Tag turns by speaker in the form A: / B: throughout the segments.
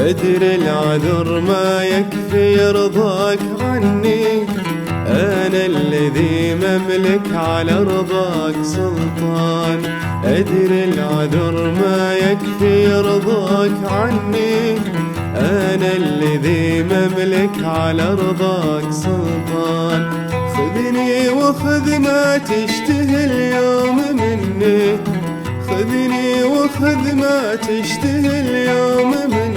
A: أدري العذر ما يكفي رضاك عني، أنا الذي مملك على رضاك سلطان. أدري العذر ما يكفي رضاك عني، أنا الذي مملك على رضاك سلطان. خذني وخذ ما تشتهي اليوم مني، خذني وخذ ما تشتهي اليوم مني.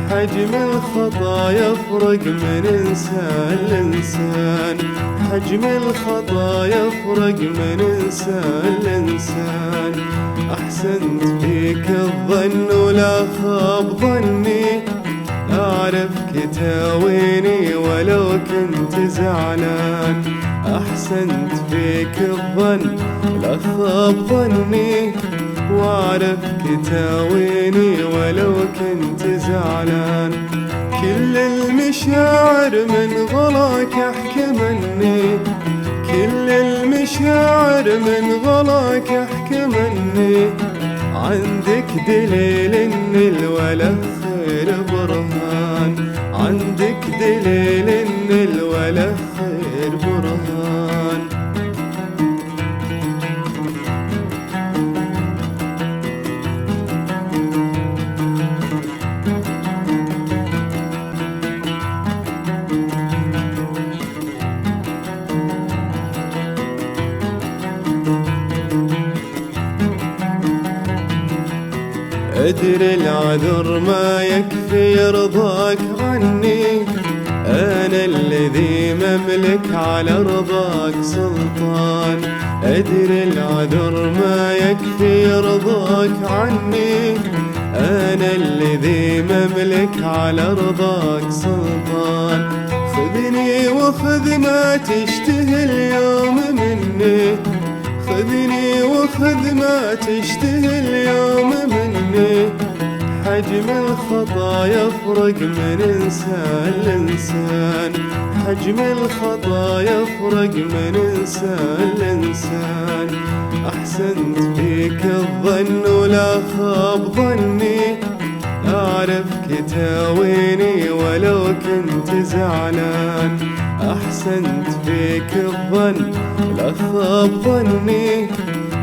A: حجم الخطا يفرق من إنسان لإنسان، حجم الخطا يفرق من إنسان لإنسان. أحسنت فيك الظن ولا خاب ظني، أعرفك تاويني ولو كنت زعلان. أحسنت فيك الظن لا خاب ظني، وأعرفك تاويني ولو كنت زعلان. كل المشاعر من غلاك أحكمني، كل المشاعر من غلاك أحكمني. عندك دليل إن الولا خير برهان، عندك دليل إن الولا خير برهان. أدري العذر ما يكفي رضاك عني، أنا الذي مملك على رضاك سلطان. أدري العذر ما يكفي رضاك عني، أنا الذي مملك على رضاك سلطان. خذني وخذ ما تشتهي اليوم مني، خذني وخذ ما تشتهي اليوم مني. حجم الخطا يفرق من إنسان لإنسان، حجم الخطا يفرق من إنسان لإنسان. أحسنت فيك الظن ولا خاب ظني، أعرفك تاويني ولو كنت زعلان. أحسنت فيك الظن لا خاب ظني،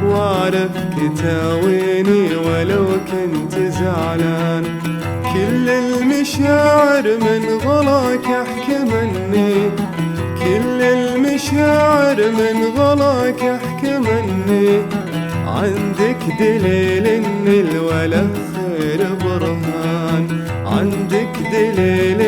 A: وأعرفك تاويني ولو كنت زعلان. كل المشاعر من غلاك أحكمني، كل المشاعر من غلاك أحكمني. عندك دليل إن الولا خير برهان، عندك دليل